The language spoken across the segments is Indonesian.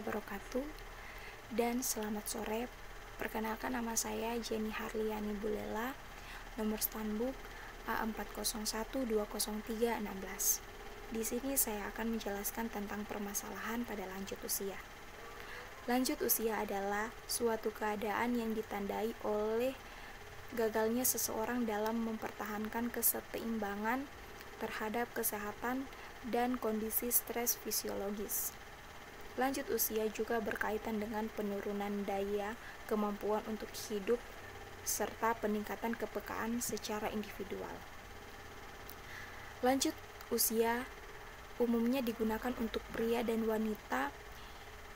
wabarakatuh. Dan selamat sore. Perkenalkan, nama saya Jenny Harliani Bulela, nomor Stanbook A40120316. Di sini saya akan menjelaskan tentang permasalahan pada lanjut usia. Lanjut usia adalah suatu keadaan yang ditandai oleh gagalnya seseorang dalam mempertahankan keseimbangan terhadap kesehatan dan kondisi stres fisiologis. Lanjut usia juga berkaitan dengan penurunan daya kemampuan untuk hidup serta peningkatan kepekaan secara individual. Lanjut usia umumnya digunakan untuk pria dan wanita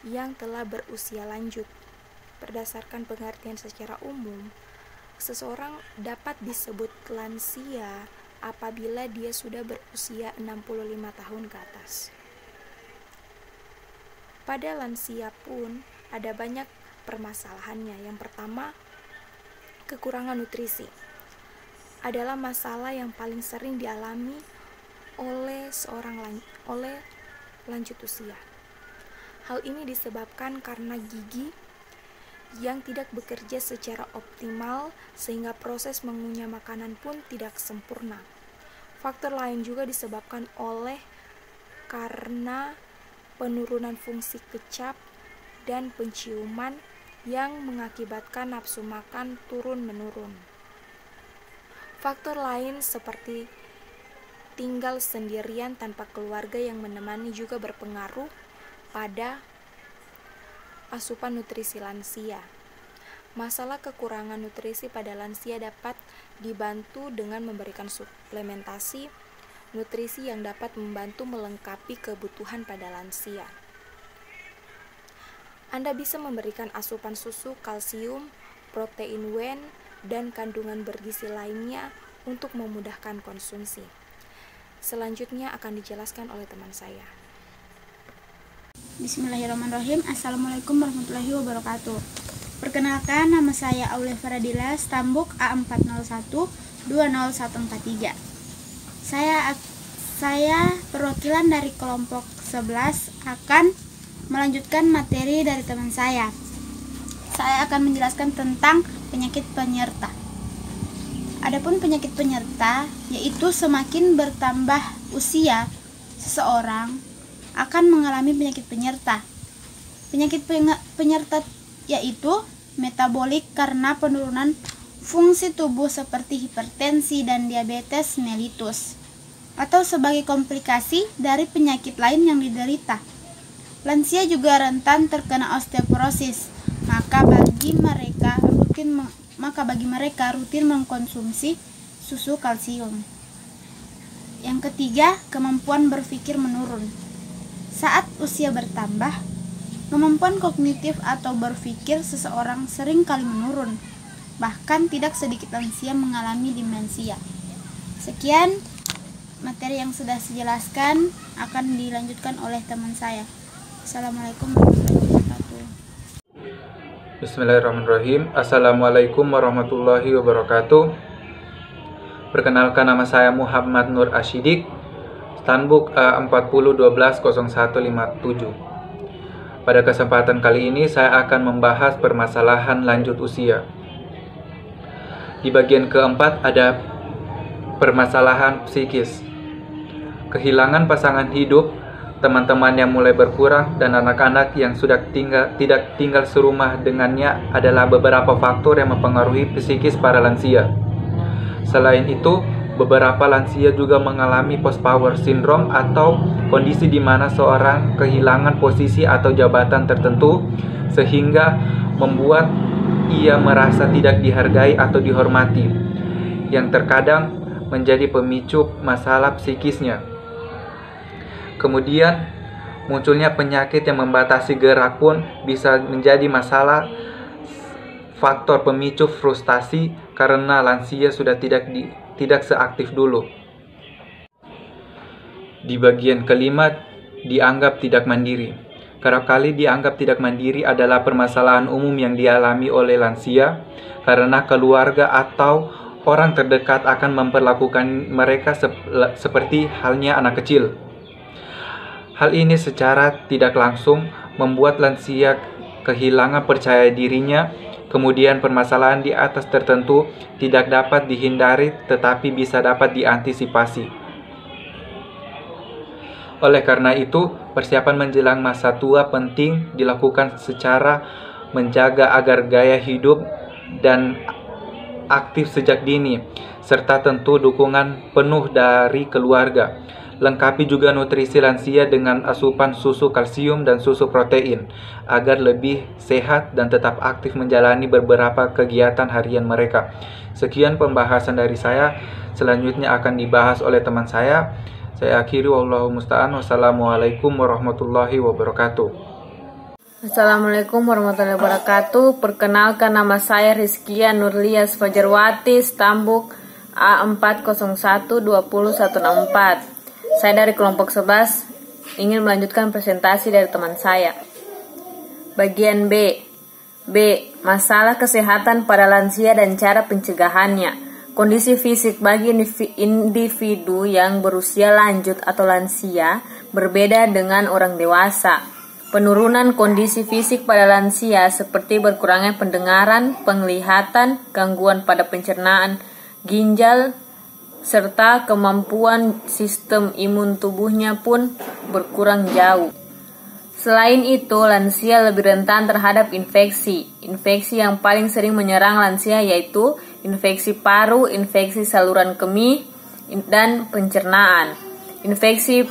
yang telah berusia lanjut. Berdasarkan pengertian secara umum, seseorang dapat disebut lansia apabila dia sudah berusia 65 tahun ke atas. Pada lansia pun ada banyak permasalahannya. Yang pertama, kekurangan nutrisi adalah masalah yang paling sering dialami oleh lanjut usia. Hal ini disebabkan karena gigi yang tidak bekerja secara optimal sehingga proses mengunyah makanan pun tidak sempurna. Faktor lain juga disebabkan karena penurunan fungsi kecap dan penciuman yang mengakibatkan nafsu makan turun-menurun. Faktor lain seperti tinggal sendirian tanpa keluarga yang menemani juga berpengaruh pada asupan nutrisi lansia. Masalah kekurangan nutrisi pada lansia dapat dibantu dengan memberikan suplementasi nutrisi yang dapat membantu melengkapi kebutuhan pada lansia. Anda bisa memberikan asupan susu, kalsium, protein whey, dan kandungan bergizi lainnya untuk memudahkan konsumsi. Selanjutnya akan dijelaskan oleh teman saya. Bismillahirrahmanirrahim. Assalamualaikum warahmatullahi wabarakatuh. Perkenalkan, nama saya Aulia Faradila, Stanbook A40120143. Saya perwakilan dari kelompok 11 akan melanjutkan materi dari teman saya. Saya akan menjelaskan tentang penyakit penyerta. Adapun penyakit penyerta yaitu semakin bertambah usia seseorang akan mengalami penyakit penyerta. Penyakit penyerta yaitu metabolik karena penurunan fungsi tubuh seperti hipertensi dan diabetes mellitus, atau sebagai komplikasi dari penyakit lain yang diderita. Lansia juga rentan terkena osteoporosis, maka bagi mereka rutin mengkonsumsi susu kalsium. Yang ketiga, kemampuan berpikir menurun. Saat usia bertambah, kemampuan kognitif atau berpikir seseorang sering kali menurun. Bahkan tidak sedikit lansia mengalami demensia. Sekian materi yang sudah saya jelaskan, akan dilanjutkan oleh teman saya. Assalamualaikum warahmatullahi wabarakatuh. Bismillahirrahmanirrahim. Assalamualaikum warahmatullahi wabarakatuh. Perkenalkan, nama saya Muhammad Nur Ashidik, Stanbook A40120157. Pada kesempatan kali ini saya akan membahas permasalahan lanjut usia. Di bagian keempat ada permasalahan psikis. Kehilangan pasangan hidup, teman-teman yang mulai berkurang, dan anak-anak yang sudah tidak tinggal serumah dengannya adalah beberapa faktor yang mempengaruhi psikis para lansia. Selain itu, beberapa lansia juga mengalami post-power syndrome atau kondisi di mana seorang kehilangan posisi atau jabatan tertentu sehingga membuat ia merasa tidak dihargai atau dihormati, yang terkadang menjadi pemicu masalah psikisnya. Kemudian, munculnya penyakit yang membatasi gerak pun bisa menjadi masalah faktor pemicu frustasi karena lansia sudah tidak seaktif dulu. Di bagian kelima, dianggap tidak mandiri. Kerap kali dianggap tidak mandiri adalah permasalahan umum yang dialami oleh lansia karena keluarga atau orang terdekat akan memperlakukan mereka seperti halnya anak kecil. Hal ini secara tidak langsung membuat lansia kehilangan percaya dirinya. Kemudian permasalahan di atas tertentu tidak dapat dihindari tetapi bisa dapat diantisipasi. Oleh karena itu, persiapan menjelang masa tua penting dilakukan secara menjaga agar gaya hidup dan aktif sejak dini, serta tentu dukungan penuh dari keluarga. Lengkapi juga nutrisi lansia dengan asupan susu kalsium dan susu protein agar lebih sehat dan tetap aktif menjalani beberapa kegiatan harian mereka. Sekian pembahasan dari saya. Selanjutnya akan dibahas oleh teman saya. Saya akhiri, wallahu musta'an. Wassalamualaikum warahmatullahi wabarakatuh. Assalamualaikum warahmatullahi wabarakatuh. Perkenalkan, nama saya Rizkia Nurlias Fajarwati, Stambuk A4012014. Saya dari kelompok 11 ingin melanjutkan presentasi dari teman saya. Bagian B. Masalah kesehatan pada lansia dan cara pencegahannya. Kondisi fisik bagi individu yang berusia lanjut atau lansia berbeda dengan orang dewasa. Penurunan kondisi fisik pada lansia seperti berkurangnya pendengaran, penglihatan, gangguan pada pencernaan, ginjal, serta kemampuan sistem imun tubuhnya pun berkurang jauh. Selain itu, lansia lebih rentan terhadap infeksi. Infeksi yang paling sering menyerang lansia yaitu infeksi paru, infeksi saluran kemih, dan pencernaan. Infeksi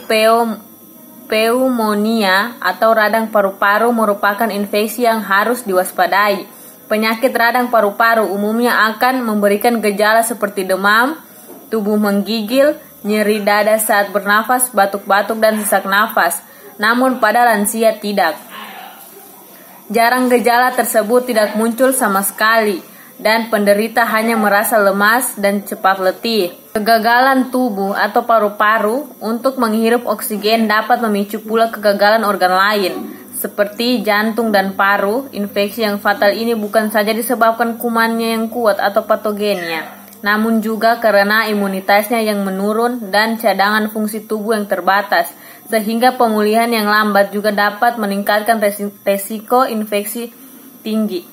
pneumonia atau radang paru-paru merupakan infeksi yang harus diwaspadai. Penyakit radang paru-paru umumnya akan memberikan gejala seperti demam, tubuh menggigil, nyeri dada saat bernafas, batuk-batuk, dan sesak nafas. Namun pada lansia tidak. Jarang gejala tersebut tidak muncul sama sekali, dan penderita hanya merasa lemas dan cepat letih. Kegagalan tubuh atau paru-paru untuk menghirup oksigen dapat memicu pula kegagalan organ lain, seperti jantung dan paru. Infeksi yang fatal ini bukan saja disebabkan kumannya yang kuat atau patogennya, namun juga karena imunitasnya yang menurun dan cadangan fungsi tubuh yang terbatas, sehingga pemulihan yang lambat juga dapat meningkatkan resiko infeksi tinggi.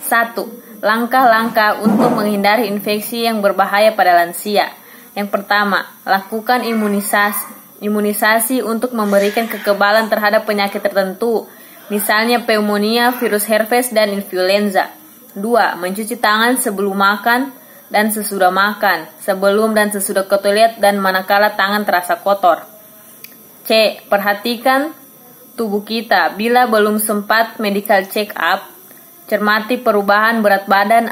1. Langkah-langkah untuk menghindari infeksi yang berbahaya pada lansia. Yang pertama, lakukan imunisasi untuk memberikan kekebalan terhadap penyakit tertentu, misalnya pneumonia, virus herpes, dan influenza. 2. Mencuci tangan sebelum makan dan sesudah makan, sebelum dan sesudah ke toilet dan manakala tangan terasa kotor. C. Perhatikan tubuh kita. Bila belum sempat medical check up, cermati perubahan berat badan,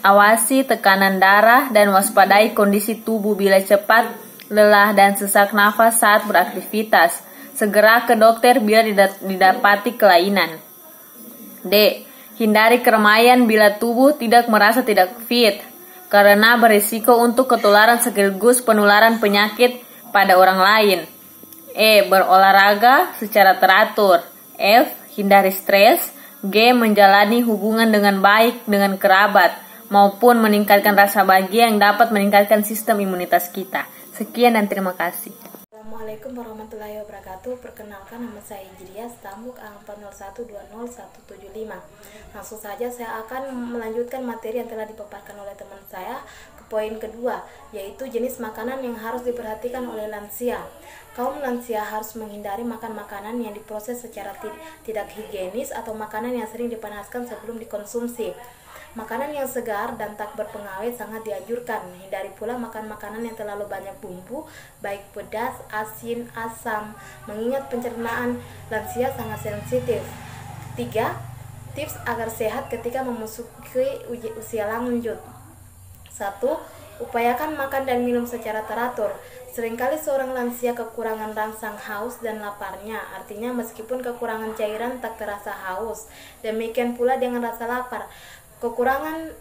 awasi tekanan darah, dan waspadai kondisi tubuh bila cepat lelah dan sesak nafas saat beraktivitas. Segera ke dokter bila didapati kelainan. D. Hindari keramaian bila tubuh tidak merasa tidak fit, karena berisiko untuk ketularan sekaligus penularan penyakit pada orang lain. E. Berolahraga secara teratur. F. Hindari stres. G. Menjalani hubungan dengan baik dengan kerabat, maupun meningkatkan rasa bahagia yang dapat meningkatkan sistem imunitas kita. Sekian dan terima kasih. Assalamualaikum warahmatullahi wabarakatuh. Perkenalkan, nama saya Ijriya, Stambuk A4012017. Langsung saja saya akan melanjutkan materi yang telah dipaparkan oleh teman saya ke poin kedua, yaitu jenis makanan yang harus diperhatikan oleh lansia. Kaum lansia harus menghindari makan makanan yang diproses secara tidak higienis atau makanan yang sering dipanaskan sebelum dikonsumsi. Makanan yang segar dan tak berpengawet sangat dianjurkan. Hindari pula makan makanan yang terlalu banyak bumbu, baik pedas, asin, asam, mengingat pencernaan lansia sangat sensitif. 3. Tips agar sehat ketika memasuki usia lanjut. 1. Upayakan makan dan minum secara teratur. Seringkali seorang lansia kekurangan rangsang haus dan laparnya, artinya meskipun kekurangan cairan tak terasa haus. Demikian pula dengan rasa lapar. Kekurangan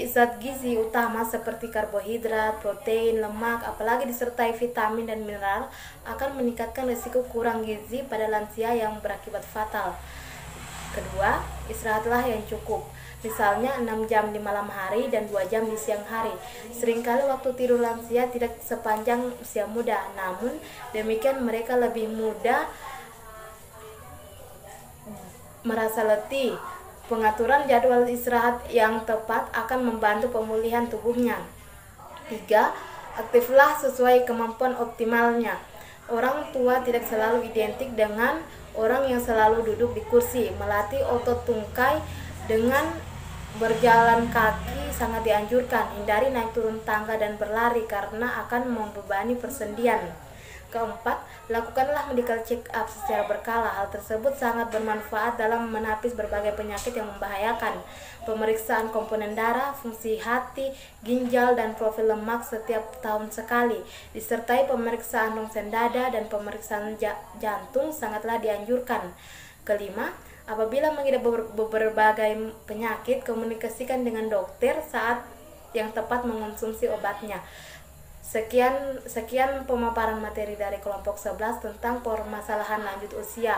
zat gizi utama seperti karbohidrat, protein, lemak, apalagi disertai vitamin dan mineral akan meningkatkan risiko kurang gizi pada lansia yang berakibat fatal. Kedua, istirahatlah yang cukup. Misalnya 6 jam di malam hari dan 2 jam di siang hari. Seringkali waktu tidur lansia tidak sepanjang usia muda, namun demikian mereka lebih mudah merasa letih. Pengaturan jadwal istirahat yang tepat akan membantu pemulihan tubuhnya. 3. Aktiflah sesuai kemampuan optimalnya. Orang tua tidak selalu identik dengan orang yang selalu duduk di kursi. Melatih otot tungkai dengan berjalan kaki sangat dianjurkan. Hindari naik turun tangga dan berlari karena akan membebani persendian. 4. Lakukanlah medical check up secara berkala. Hal tersebut sangat bermanfaat dalam menapis berbagai penyakit yang membahayakan. Pemeriksaan komponen darah, fungsi hati, ginjal, dan profil lemak setiap tahun sekali, disertai pemeriksaan rongsen dada dan pemeriksaan jantung sangatlah dianjurkan. 5. Apabila mengidap berbagai penyakit, komunikasikan dengan dokter saat yang tepat mengonsumsi obatnya. Sekian pemaparan materi dari kelompok 11 tentang permasalahan lanjut usia.